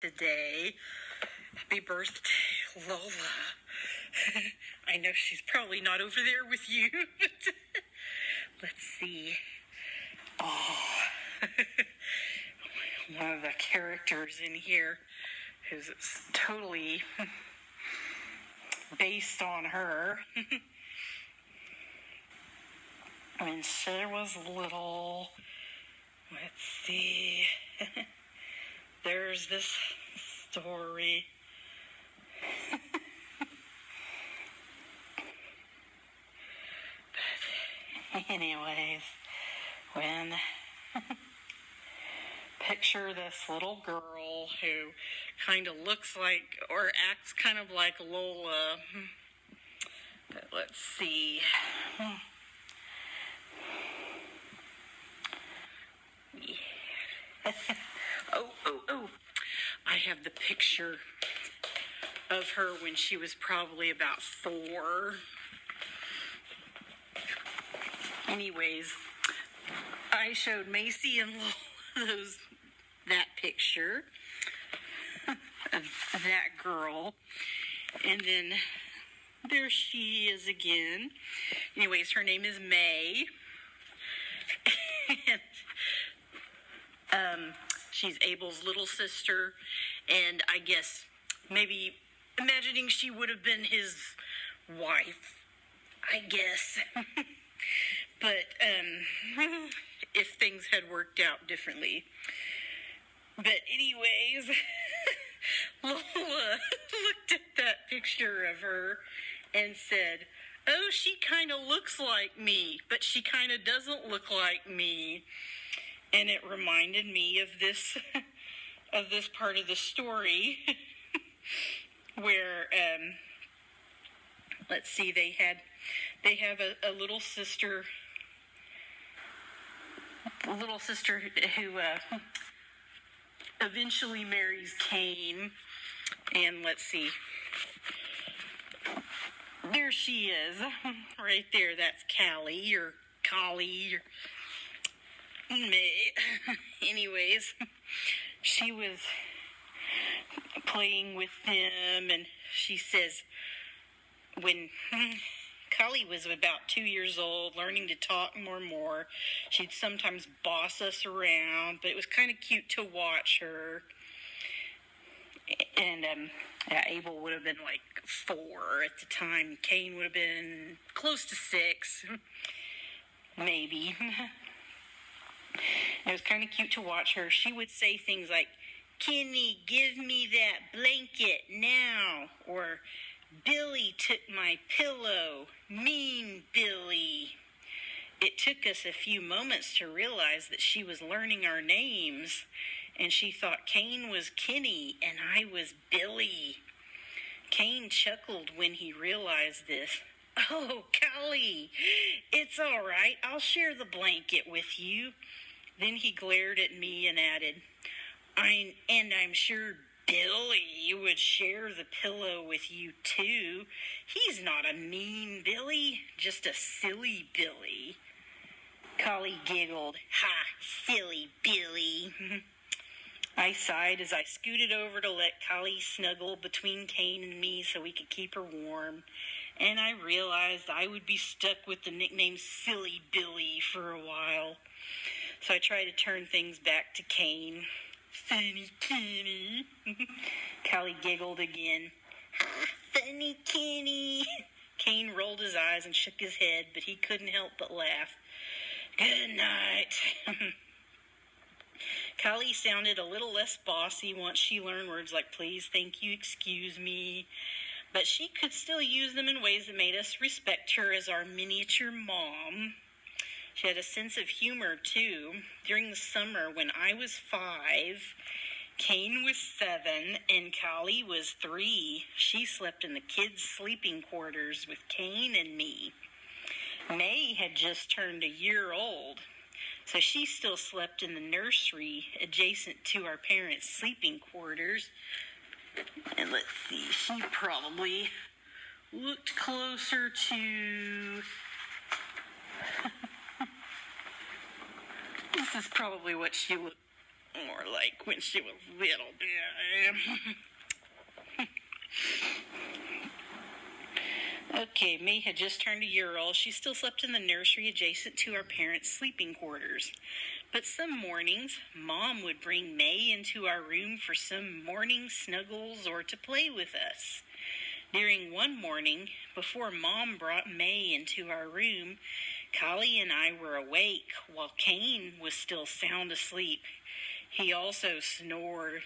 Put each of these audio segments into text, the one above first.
today. Happy birthday, Lola. I know she's probably not over there with you, but let's see. Oh, one of the characters in here who's totally based on her. When she was little, let's see. There's this story. But anyways, when picture this little girl who kind of looks like or acts kind of like Lola. But let's see. Oh. I have the picture of her when she was probably about 4. Anyways, I showed Macy and Lola that picture of that girl. And then there she is again. Anyways, her name is May. And she's Abel's little sister, and I guess maybe imagining she would have been his wife, I guess. But if things had worked out differently. But anyways, Lola looked at that picture of her and said, "Oh, she kind of looks like me, but she kind of doesn't look like me." And it reminded me of this part of the story where let's see, they have a little sister who eventually marries Cain. And let's see, there she is, right there. That's Callie or Collie or May. Anyways, she was playing with them, and she says when Collie was about 2 years old, learning to talk more, she'd sometimes boss us around, but it was kind of cute to watch her. And Abel would have been like 4 at the time. Cain would have been close to 6, maybe. It was kind of cute to watch her. She would say things like, "Kenny, give me that blanket now," or "Billy took my pillow, mean Billy." It took us a few moments to realize that she was learning our names, and she thought Cain was Kenny and I was Billy. Cain chuckled when he realized this. "Oh, Callie, it's all right. I'll share the blanket with you." Then he glared at me and added, I'm sure Billy would share the pillow with you too. He's not a mean Billy, just a silly Billy." Callie giggled. "Ha, silly Billy." I sighed as I scooted over to let Callie snuggle between Cain and me so we could keep her warm. And I realized I would be stuck with the nickname Silly Billy for a while. So I tried to turn things back to Cain. "Funny Kenny." Callie giggled again. "Funny Kenny." Cain rolled his eyes and shook his head, but he couldn't help but laugh. "Good night." Callie sounded a little less bossy once she learned words like please, thank you, excuse me. But she could still use them in ways that made us respect her as our miniature mom. She had a sense of humor, too. During the summer, when I was 5, Cain was 7, and Callie was 3, she slept in the kids' sleeping quarters with Cain and me. May had just turned a year old, so she still slept in the nursery adjacent to our parents' sleeping quarters. And let's see, she probably looked closer to... This is probably what she looked More like when she was little. Okay, May had just turned a year old. She still slept in the nursery adjacent to our parents' sleeping quarters. But some mornings, Mom would bring May into our room for some morning snuggles or to play with us. During one morning, before Mom brought May into our room, Collie and I were awake while Cain was still sound asleep. He also snored.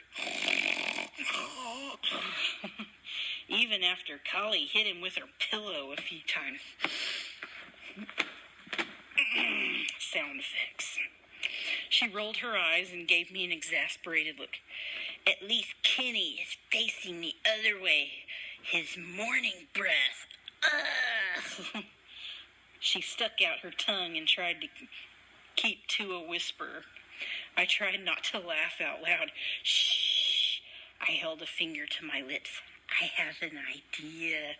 Even after Collie hit him with her pillow a few times. Sound effects. She rolled her eyes and gave me an exasperated look. At least Kenny is facing the other way. His morning breath. Ugh. She stuck out her tongue and tried to keep to a whisper. I tried not to laugh out loud. Shh. I held a finger to my lips. I have an idea.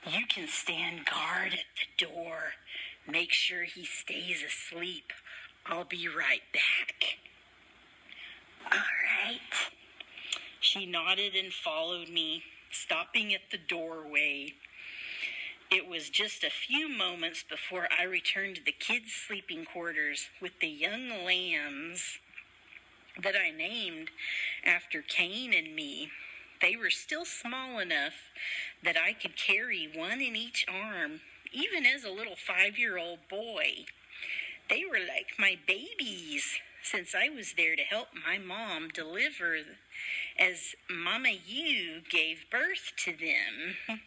You can stand guard at the door. Make sure he stays asleep. I'll be right back. All right. She nodded and followed me, stopping at the doorway. It was just a few moments before I returned to the kids' sleeping quarters with the young lambs that I named after Cain and me. They were still small enough that I could carry one in each arm, even as a little 5-year-old boy. They were like my babies, since I was there to help my mom deliver as Mama Yu gave birth to them.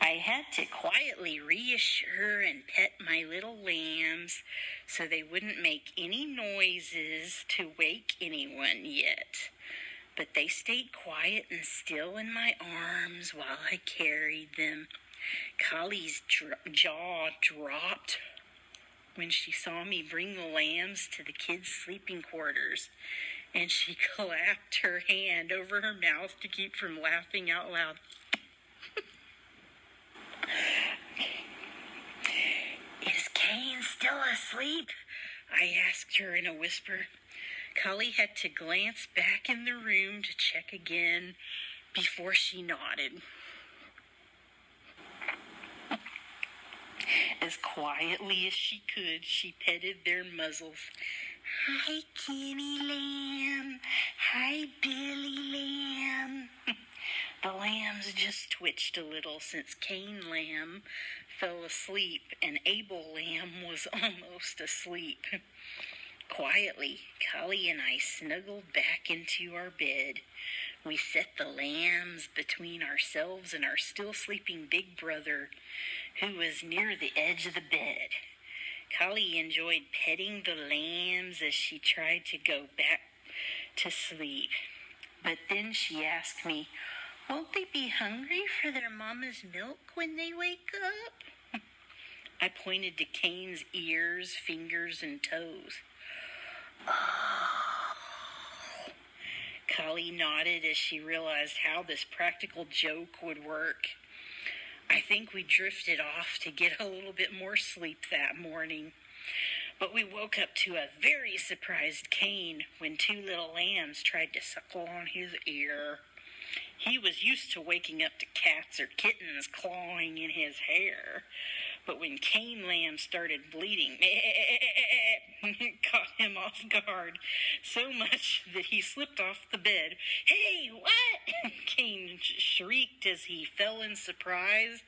I had to quietly reassure and pet my little lambs so they wouldn't make any noises to wake anyone yet. But they stayed quiet and still in my arms while I carried them. Collie's jaw dropped when she saw me bring the lambs to the kids' sleeping quarters, and she clapped her hand over her mouth to keep from laughing out loud. Is Cain still asleep? I asked her in a whisper. Collie had to glance back in the room to check again before she nodded. As quietly as she could, she petted their muzzles. Hi, Kenny Lamb. Hi, Billy Lamb. The lambs just twitched a little since Cain Lamb fell asleep and Abel Lamb was almost asleep. Quietly, Collie and I snuggled back into our bed. We set the lambs between ourselves and our still sleeping big brother, who was near the edge of the bed. Collie enjoyed petting the lambs as she tried to go back to sleep. But then she asked me, won't they be hungry for their mama's milk when they wake up? I pointed to Cain's ears, fingers, and toes. Oh. Collie nodded as she realized how this practical joke would work. I think we drifted off to get a little bit more sleep that morning. But we woke up to a very surprised Cain when 2 little lambs tried to suckle on his ear. He was used to waking up to cats or kittens clawing in his hair. But when Cain Lamb started bleeding, it caught him off guard so much that he slipped off the bed. Hey, what? Cain shrieked as he fell in surprise.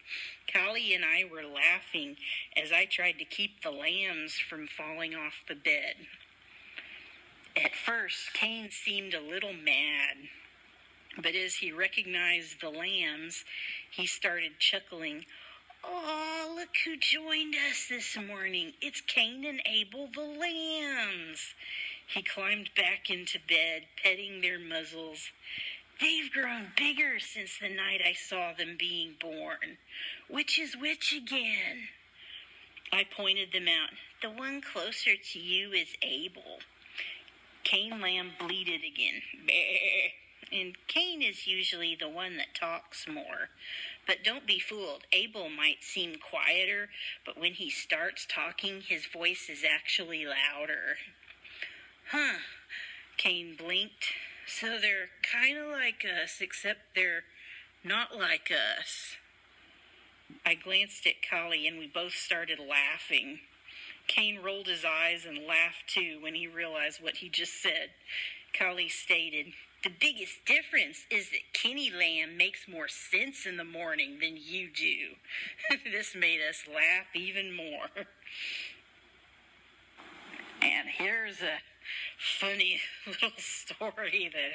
Collie and I were laughing as I tried to keep the lambs from falling off the bed. At first, Cain seemed a little mad. But as he recognized the lambs, he started chuckling. Oh, look who joined us this morning. It's Cain and Abel the lambs. He climbed back into bed, petting their muzzles. They've grown bigger since the night I saw them being born. Which is which again? I pointed them out. The one closer to you is Abel. Cain Lamb bleated again. Bah. And Cain is usually the one that talks more. But don't be fooled. Abel might seem quieter, but when he starts talking, his voice is actually louder. Huh, Cain blinked. So they're kind of like us, except they're not like us. I glanced at Collie and we both started laughing. Cain rolled his eyes and laughed too when he realized what he just said. Collie stated, "The biggest difference is that Kenny Lamb makes more sense in the morning than you do." This made us laugh even more. And here's a funny little story that